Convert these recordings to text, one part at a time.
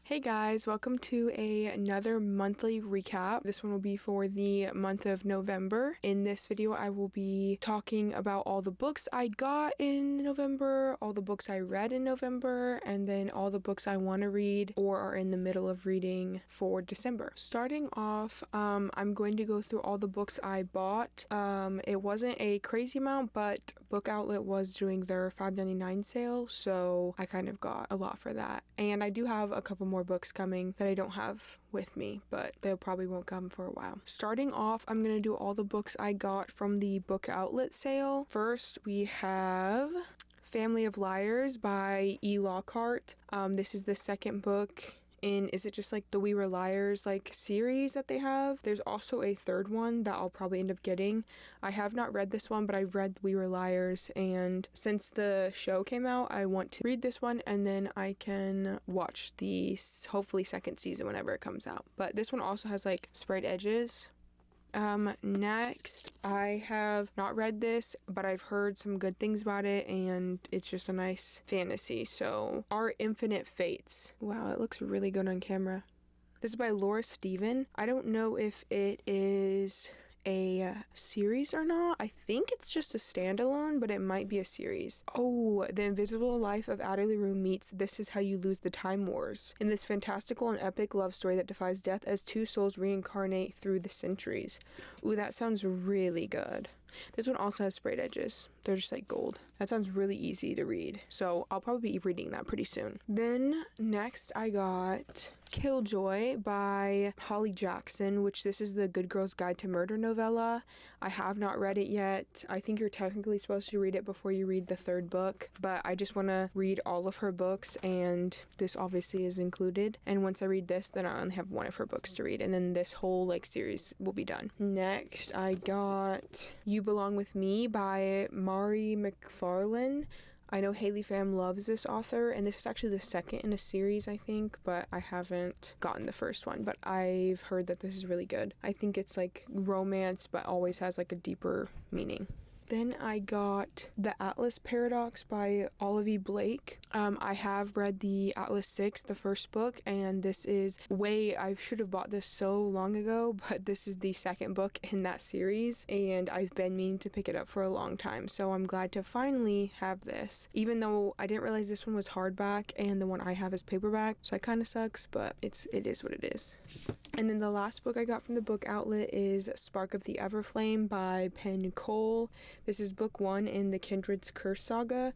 Hey guys, welcome to another monthly recap. This one will be for the month of November. In this video, I will be talking about all the books I got in November, all the books I read in November, and then all the books I want to read or are in the middle of reading for December. Starting off, I'm going to go through all the books I bought. It wasn't a crazy amount, but Book Outlet was doing their $5.99 sale, so I kind of got a lot for that. And I do have a couple more books coming that I don't have with me, but they probably won't come for a while. Starting off, I'm going to do all the books I got from the Book Outlet sale. First, we have Family of Liars by E. Lockhart. This is the second book in, is it just like the We Were Liars like series that they have? There's also a third one that I'll probably end up getting. I have not read this one, but I've read We Were Liars, and since the show came out, I want to read this one and then I can watch the hopefully second season whenever it comes out. But this one also has like sprayed edges. Next, I have not read this, but I've heard some good things about it, and it's just a nice fantasy. So, Our Infinite Fates. Wow, it looks really good on camera. This is by Laura Stephen. I don't know if it is a series or not. I think it's just a standalone, but it might be a series. Oh, The Invisible Life of Adderley Rue meets This Is How You Lose the Time Wars. In this fantastical and epic love story that defies death as two souls reincarnate through the centuries. Ooh, that sounds really good. This one also has sprayed edges. They're just like gold. That sounds really easy to read. So I'll probably be reading that pretty soon. Then next I got Killjoy by Holly Jackson, which this is the Good Girl's Guide to Murder novella. I have not read it yet. I think you're technically supposed to read it before you read the third book, but I just want to read all of her books, and this obviously is included. And once I read this, then I only have one of her books to read, and then this whole like series will be done. Next I got You Belong With Me by Mari McFarlane. I know Haley Pham loves this author, and this is actually the second in a series, I think, but I haven't gotten the first one, but I've heard that this is really good. I think it's like romance, but always has like a deeper meaning. Then I got The Atlas Paradox by Olivia Blake. I have read the Atlas 6, the first book, and this is I should have bought this so long ago, but this is the second book in that series, and I've been meaning to pick it up for a long time, so I'm glad to finally have this, even though I didn't realize this one was hardback, and the one I have is paperback, so it kind of sucks, but it is what it is. And then the last book I got from the Book Outlet is Spark of the Everflame by Penn Cole. This is book 1 in the Kindred's Curse saga,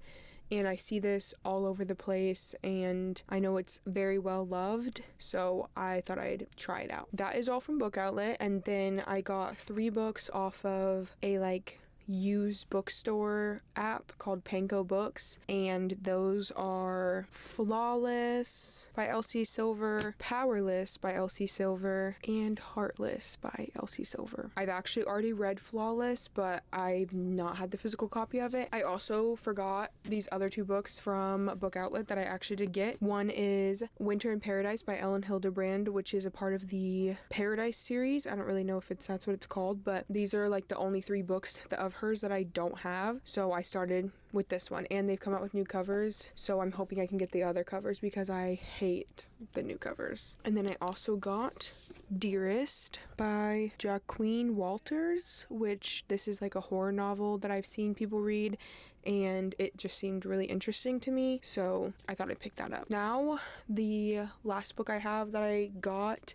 and I see this all over the place, and I know it's very well loved, so I thought I'd try it out. That is all from Book Outlet, and then I got 3 books off of a used bookstore app called Panko Books, and those are Flawless by Elsie Silver, Powerless by Elsie Silver, and Heartless by Elsie Silver. I've actually already read Flawless, but I've not had the physical copy of it. I also forgot these other 2 books from Book Outlet that I actually did get. One is Winter in Paradise by Ellen Hildebrand, which is a part of the Paradise series. I don't really know if that's what it's called, but these are like the only 3 books of hers that I don't have, so I started with this one, and they've come out with new covers, so I'm hoping I can get the other covers because I hate the new covers. And then I also got Dearest by Jacqueline Walters, which this is like a horror novel that I've seen people read, and it just seemed really interesting to me, so I thought I'd pick that up. Now, the last book I have that I got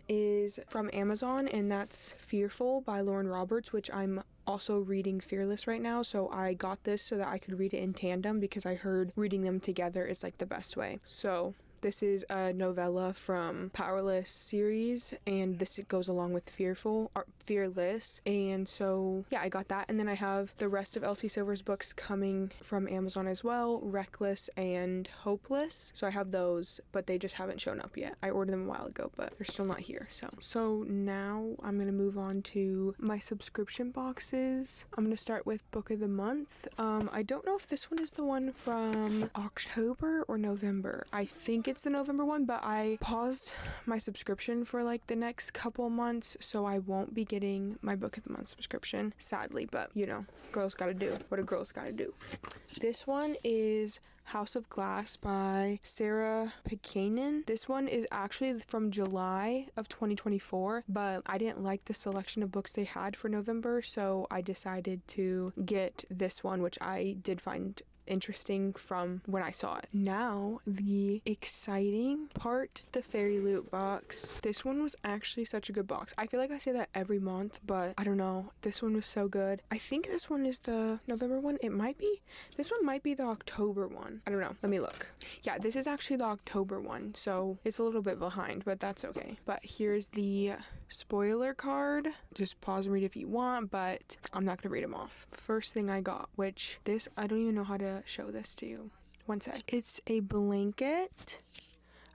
is from Amazon, and that's Fearful by Lauren Roberts, which I'm also reading Fearless right now, so I got this so that I could read it in tandem because I heard reading them together is like the best way. So this is a novella from Powerless series, and this goes along with Fearless, and so yeah, I got that. And then I have the rest of Elsie Silver's books coming from Amazon as well, Reckless and Hopeless. So I have those, but they just haven't shown up yet. I ordered them a while ago, but they're still not here. So now I'm gonna move on to my subscription boxes. I'm gonna start with Book of the Month. I don't know if this one is the one from October or November. I think it's the November one, but I paused my subscription for like the next couple months, so I won't be getting my Book of the Month subscription, sadly, but you know, girls gotta do what a girl's gotta do. This one is House of Glass by Sarah Pekanen. This one is actually from July of 2024, but I didn't like the selection of books they had for November, so I decided to get this one, which I did find interesting from when I saw it. Now, the exciting part, the fairyloot box. This one was actually such a good box. I feel like I say that every month, but I don't know. This one was so good. I think this one is the November one. It might be. This one might be the October one. I don't know. Let me look. Yeah, this is actually the October one, so it's a little bit behind, but that's okay. But here's the spoiler card. Just pause and read if you want, but I'm not gonna read them off. First thing I got, which this, I don't even know how to show this to you. One sec. It's a blanket.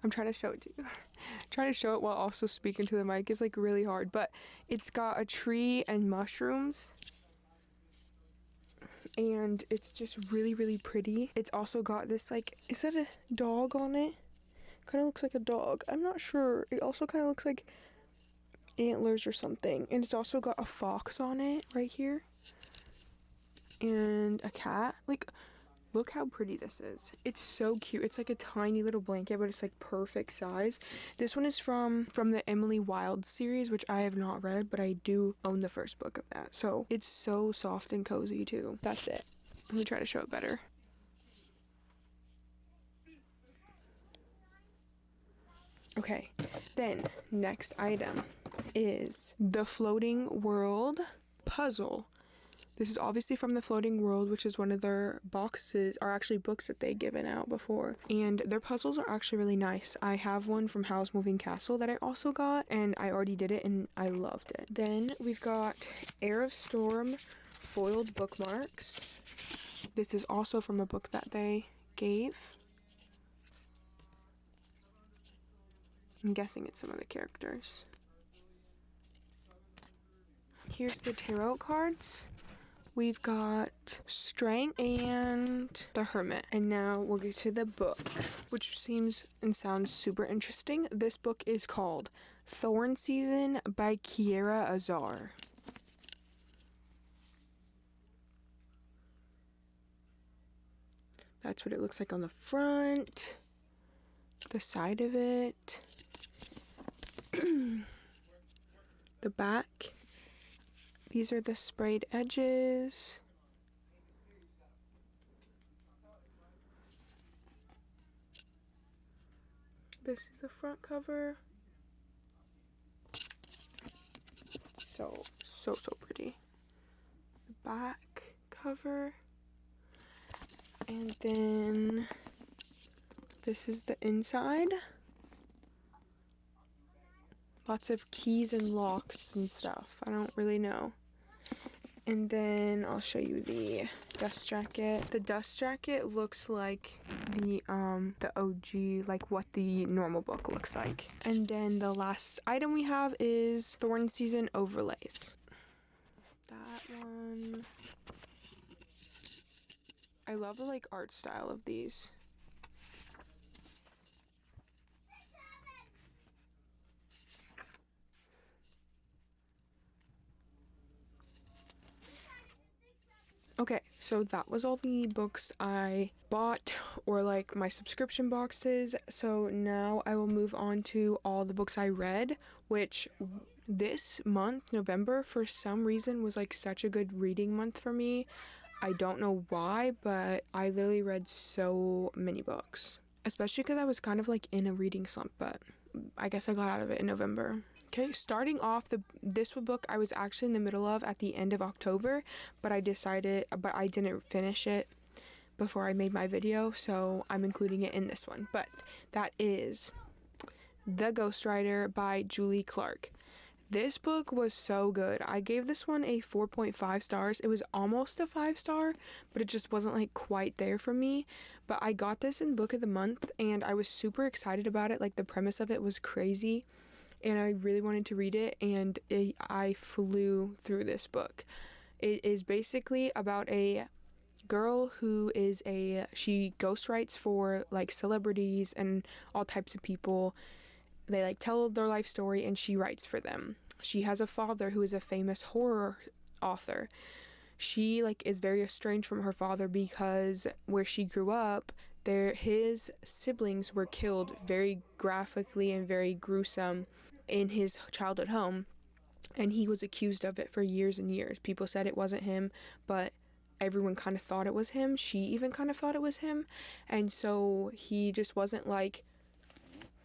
I'm trying to show it to you. Trying to show it while also speaking to the mic is like really hard, but it's got a tree and mushrooms. And it's just really, really pretty. It's also got this like, is that a dog on it? Kind of looks like a dog. I'm not sure. It also kind of looks like antlers or something. And it's also got a fox on it right here. And a cat. Like, look how pretty this is. It's so cute. It's like a tiny little blanket, but it's like perfect size. This one is from the Emily Wilde series, which I have not read, but I do own the first book of that. So it's so soft and cozy too. That's it. Let me try to show it better. Okay, then next item is the Floating World puzzle. This is obviously from the Floating World, which is one of their boxes, or actually books that they've given out before. And their puzzles are actually really nice. I have one from Howl's Moving Castle that I also got, and I already did it, and I loved it. Then we've got Air of Storm foiled bookmarks. This is also from a book that they gave. I'm guessing it's some of the characters. Here's the tarot cards. We've got Strength and the Hermit. And now we'll get to the book, which seems and sounds super interesting. This book is called Thorn Season by Kiera Azar. That's what it looks like on the front, the side of it, the back. These are the sprayed edges. This is the front cover. So pretty. The back cover. And then this is the inside. Lots of keys and locks and stuff. I don't really know. And then I'll show you the dust jacket. The dust jacket looks like the OG, like what the normal book looks like. And then the last item we have is Thorn Season overlays. That one. I love the like art style of these. Okay, so that was all the books I bought, or like my subscription boxes. So now I will move on to all the books I read, which this month, November, for some reason was like such a good reading month for me. I don't know why, but I literally read so many books, especially because I was kind of like in a reading slump, but I guess I got out of it in November. Okay, starting off, this book I was actually in the middle of at the end of October, but I didn't finish it before I made my video, so I'm including it in this one. But that is The Ghostwriter by Julie Clark. This book was so good. I gave this one a 4.5 stars. It was almost a 5-star, but it just wasn't like quite there for me. But I got this in Book of the Month, and I was super excited about it. Like, the premise of it was crazy, and I really wanted to read it, and I flew through this book. It is basically about a girl who she ghostwrites for like celebrities and all types of people. They like tell their life story, and she writes for them. She has a father who is a famous horror author. She like is very estranged from her father because where she grew up, his siblings were killed very graphically and very gruesome in his childhood home, and he was accused of it for years and years. People said it wasn't him, but everyone kind of thought it was him. She even kind of thought it was him. And so he just wasn't like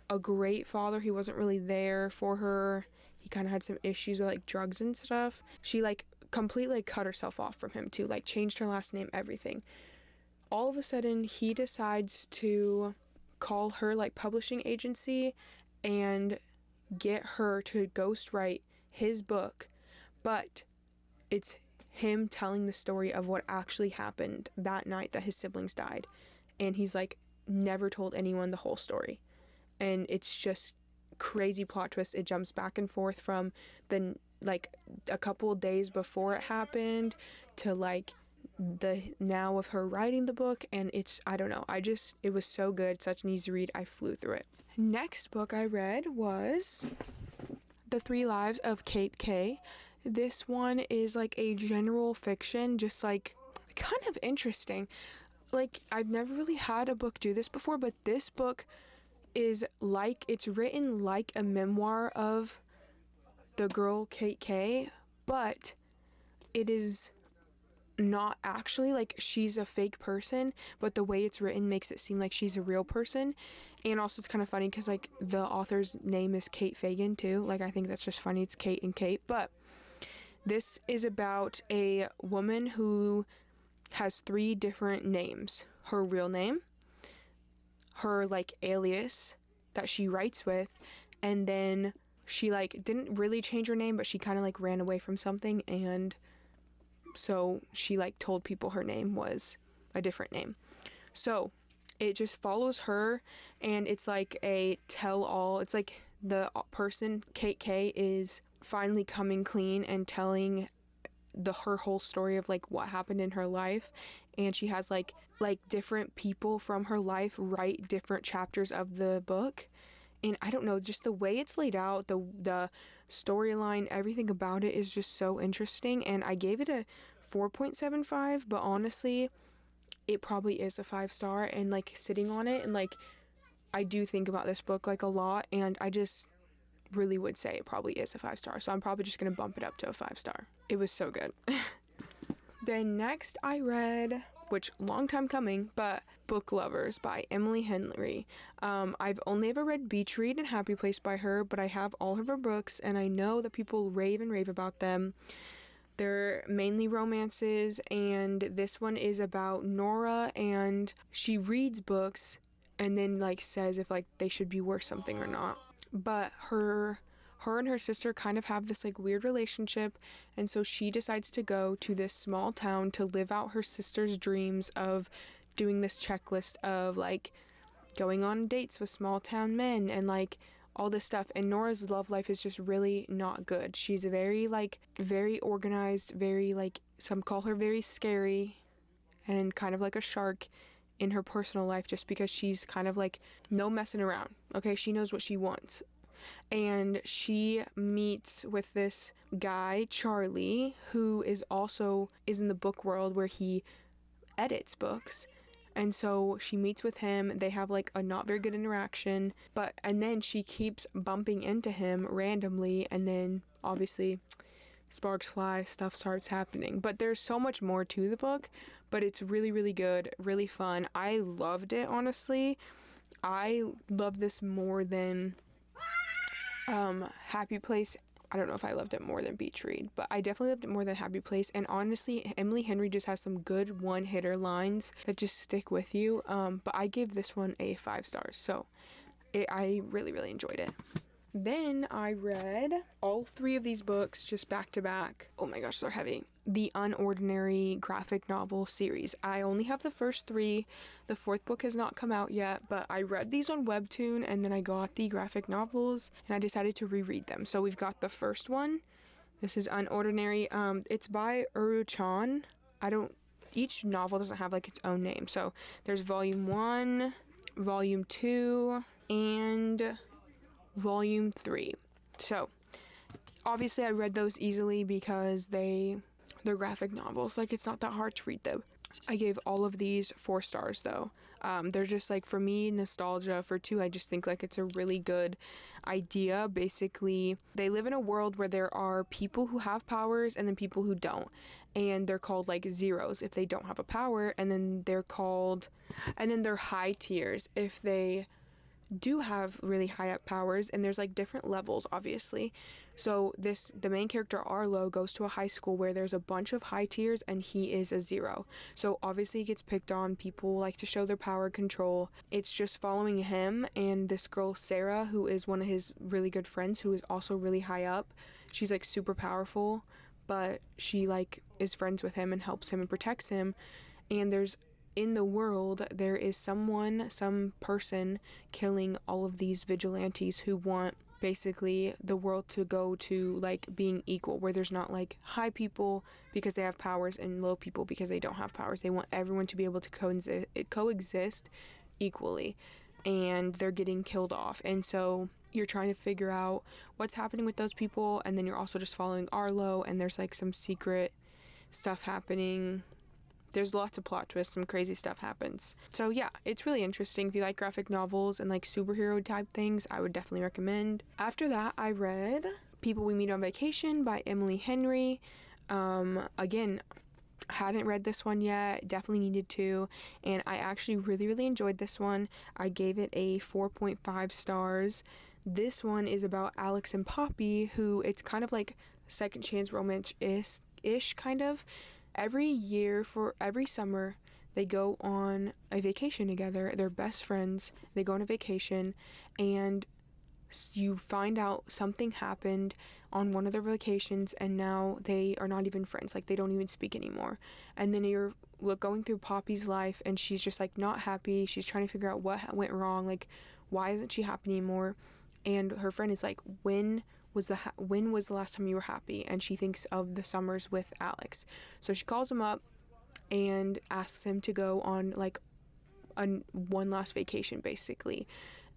a great father. He wasn't really there for her. He kind of had some issues with like drugs and stuff. She like completely cut herself off from him too, like changed her last name, everything. All of a sudden he decides to call her like publishing agency and get her to ghostwrite his book, but it's him telling the story of what actually happened that night that his siblings died, and he's like never told anyone the whole story. And it's just crazy plot twist. It jumps back and forth from the like a couple days before it happened to like the now of her writing the book, and it's, I don't know, it was so good, such an easy read. I flew through it. Next book I read was The 3 Lives of Kate K. This one is like a general fiction, just like kind of interesting. Like, I've never really had a book do this before, but this book is like, it's written like a memoir of the girl Kate K, but it is not actually like she's a fake person, but the way it's written makes it seem like she's a real person. And also it's kind of funny because like the author's name is Kate Fagan too. Like, I think that's just funny. It's Kate and Kate. But this is about a woman who has 3 different names: her real name, her like alias that she writes with, and then she like didn't really change her name, but she kind of like ran away from something, and so she like told people her name was a different name. So it just follows her, and it's like a tell-all. It's like the person, Kate K, is finally coming clean and telling her whole story of like what happened in her life, and she has like different people from her life write different chapters of the book. And I don't know, just the way it's laid out, the storyline, everything about it is just so interesting. And I gave it a 4.75, but honestly, it probably is a 5-star. And like sitting on it, and like I do think about this book like a lot, and I just really would say it probably is a 5-star. So I'm probably just gonna bump it up to a 5-star. It was so good. Then next I read, which long time coming, but Book Lovers by Emily Henry. I've only ever read Beach Read and Happy Place by her, but I have all of her books, and I know that people rave and rave about them. They're mainly romances, and this one is about Nora, and she reads books and then like says if like they should be worth something or not. But her and her sister kind of have this like weird relationship, and so she decides to go to this small town to live out her sister's dreams of doing this checklist of like going on dates with small town men and like all this stuff. And Nora's love life is just really not good. She's very organized, very like, some call her very scary, and kind of like a shark in her personal life, just because she's kind of like no messing around. Okay, she knows what she wants. And she meets with this guy, Charlie, who is in the book world where he edits books. And so she meets with him. They have like a not very good interaction, and then she keeps bumping into him randomly, and then obviously sparks fly, stuff starts happening. But there's so much more to the book, but it's really, really good, really fun. I loved it, honestly. I love this more than Happy Place. I don't know if I loved it more than Beach Read, but I definitely loved it more than Happy Place. And honestly, Emily Henry just has some good one-hitter lines that just stick with you. But I gave this one a 5 stars, so I really, really enjoyed it. Then I read all 3 of these books just back to back. Oh my gosh, they're heavy. The Unordinary graphic novel series. I only have the first 3. The 4th book has not come out yet, but I read these on Webtoon, and then I got the graphic novels, and I decided to reread them. So we've got the first one. This is Unordinary. It's by Uru-chan. Each novel doesn't have like its own name. So there's volume 1, volume 2, and volume 3. So obviously I read those easily because they're graphic novels. Like, it's not that hard to read them. I gave all of these 4 stars though. They're just like, for me, nostalgia. For two, I just think like it's a really good idea. Basically, they live in a world where there are people who have powers and then people who don't, and they're called like zeros if they don't have a power, and then they're high tiers if they do have really high up powers, and there's like different levels, obviously. So the main character Arlo goes to a high school where there's a bunch of high tiers, and he is a zero. So obviously he gets picked on. People like to show their power control. It's just following him and this girl Sarah, who is one of his really good friends, who is also really high up. She's like super powerful, but she like is friends with him and helps him and protects him. And in the world, there is some person killing all of these vigilantes who want basically the world to go to like being equal, where there's not like high people because they have powers and low people because they don't have powers. They want everyone to be able to coexist equally, and they're getting killed off. And so you're trying to figure out what's happening with those people, and then you're also just following Arlo, and there's like some secret stuff happening. There's lots of plot twists, some crazy stuff happens. So yeah, it's really interesting. If you like graphic novels and like superhero type things, I would definitely recommend. After that, I read People We Meet on Vacation by Emily Henry. Again, hadn't read this one yet, definitely needed to, and I actually really, really enjoyed this one. I gave it a 4.5 stars. This one is about Alex and Poppy, who it's kind of like second chance romance-ish kind of. Every summer, they go on a vacation together. They're best friends. They go on a vacation, and you find out something happened on one of their vacations, and now they are not even friends. Like, they don't even speak anymore. And then you're going through Poppy's life, and she's just like not happy. She's trying to figure out what went wrong. Like, why isn't she happy anymore? And her friend is like, when was the last time you were happy? And she thinks of the summers with Alex. So she calls him up and asks him to go on like one last vacation, basically.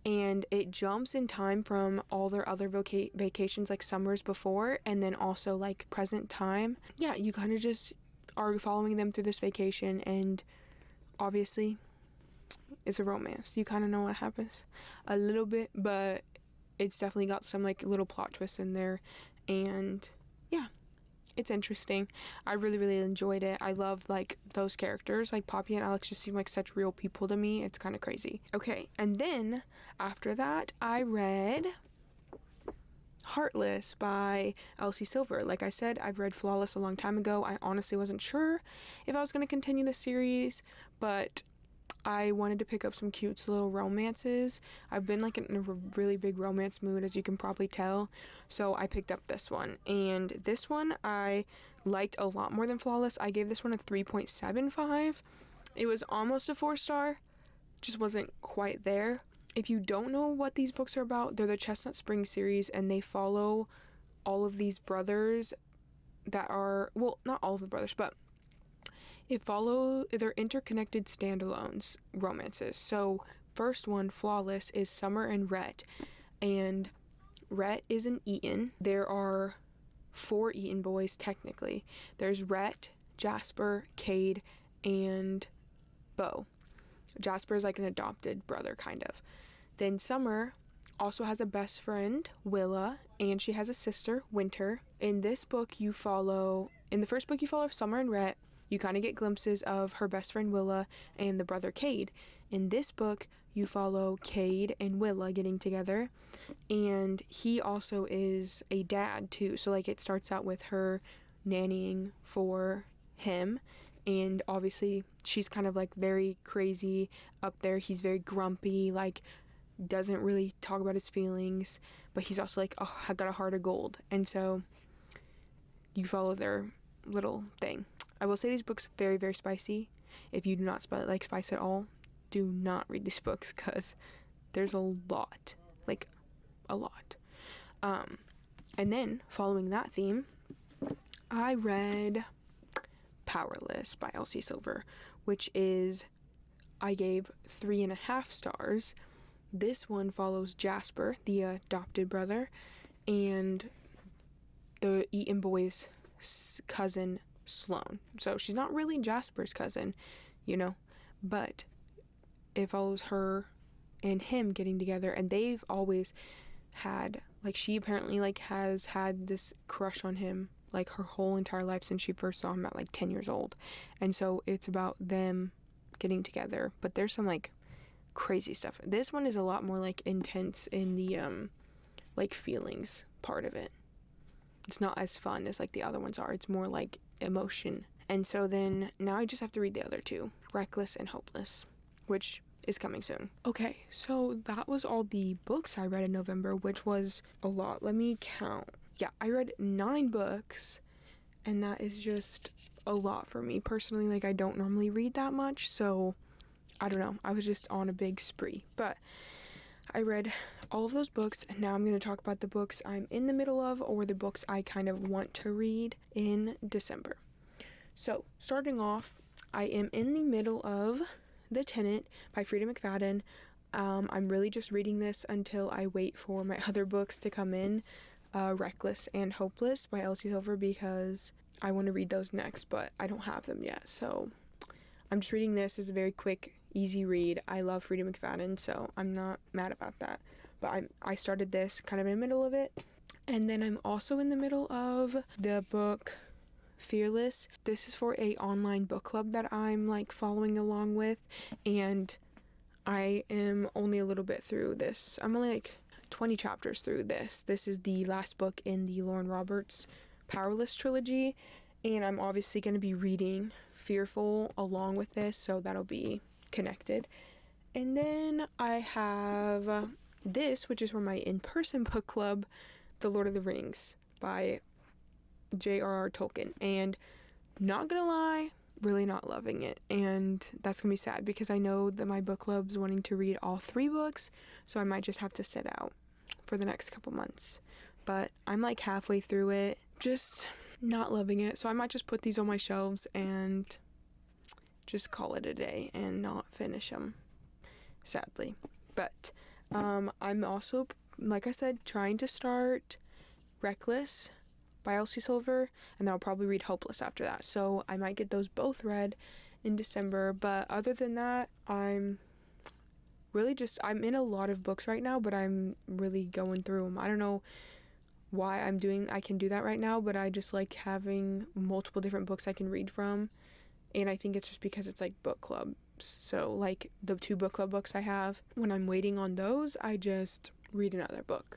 And it jumps in time from all their other vacations, like summers before, and then also like present time. Yeah, you kind of just are following them through this vacation, and obviously it's a romance. You kind of know what happens a little bit, but it's definitely got some like little plot twists in there, and yeah, it's interesting. I really, really enjoyed it. I love like those characters. Like Poppy and Alex just seem like such real people to me. It's kind of crazy. Okay, and then after that, I read Heartless by Elsie Silver. Like I said, I've read Flawless a long time ago. I honestly wasn't sure if I was going to continue the series, but I wanted to pick up some cute little romances. I've been like in a really big romance mood, as you can probably tell. So I picked up this one. And this one I liked a lot more than Flawless. I gave this one a 3.75. It was almost a 4-star. Just wasn't quite there. If you don't know what these books are about, they're the Chestnut Spring series, and they follow all of these brothers that are, well, not all of the brothers, but they're interconnected standalones romances. So first one, Flawless, is Summer and Rhett, and Rhett is an Eaton. There are 4 Eaton boys technically. There's Rhett, Jasper, Cade, and Beau. Jasper is like an adopted brother, kind of. Then Summer also has a best friend, Willa, and she has a sister, Winter. In the first book you follow Summer and Rhett. You kind of get glimpses of her best friend Willa and the brother Cade. In this book, you follow Cade and Willa getting together, and he also is a dad too. So like it starts out with her nannying for him, and obviously she's kind of like very crazy up there. He's very grumpy, like doesn't really talk about his feelings, but he's also like, oh, I got a heart of gold. And so you follow their little thing. I will say these books are very, very spicy. If you do not like spice at all, do not read these books, because there's a lot. Like, a lot. And then, following that theme, I read Powerless by Elsie Silver, which I gave 3.5 stars. This one follows Jasper, the adopted brother, and the Eaton boys' cousin, Sloane. So she's not really Jasper's cousin, but it follows her and him getting together, and they've always had, like, she apparently, like, has had this crush on him, like, her whole entire life since she first saw him at, like, 10 years old. And so it's about them getting together, but there's some, like, crazy stuff. This one is a lot more, like, intense in the like, feelings part of it. It's not as fun as, like, the other ones are. It's more like emotion. And so then now I just have to read the other two, Reckless and Hopeless, which is coming soon. Okay, so that was all the books I read in November, which was a lot. Let me count. Yeah, I read 9 books, and that is just a lot for me personally. Like, I don't normally read that much, so I don't know. I was just on a big spree, but I read all of those books, and now I'm going to talk about the books I'm in the middle of, or the books I kind of want to read in December. So, starting off, I am in the middle of The Tenant by Frida McFadden. I'm really just reading this until I wait for my other books to come in, Reckless and Hopeless by Elsie Silver, because I want to read those next, but I don't have them yet. So I'm just reading this as a very quick, easy read. I love Frida McFadden, so I'm not mad about that. But I started this kind of in the middle of it. And then I'm also in the middle of the book Fearless. This is for a online book club that I'm, like, following along with, and I am only a little bit through this. I'm only like 20 chapters through this. This is the last book in the Lauren Roberts Powerless trilogy, and I'm obviously going to be reading Fearful along with this, so that'll be connected. And then I have this, which is for my in-person book club, The Lord of the Rings by J.R.R. Tolkien, and not gonna lie, really not loving it, and that's gonna be sad because I know that my book club's wanting to read all 3 books, so I might just have to sit out for the next couple months. But I'm like halfway through it, just not loving it, so I might just put these on my shelves and just call it a day and not finish them, sadly. But I'm also, like I said, trying to start Reckless by Elsie Silver, and then I'll probably read Hopeless after that. So I might get those both read in December, but other than that, I'm in a lot of books right now, but I'm really going through them. I don't know why I can do that right now, but I just like having multiple different books I can read from, and I think it's just because it's like book clubs. So like the 2 book club books I have, when I'm waiting on those, I just read another book.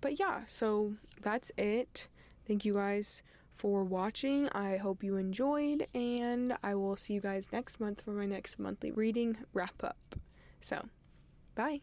But yeah, so that's it. Thank you guys for watching. I hope you enjoyed, and I will see you guys next month for my next monthly reading wrap up. So, bye.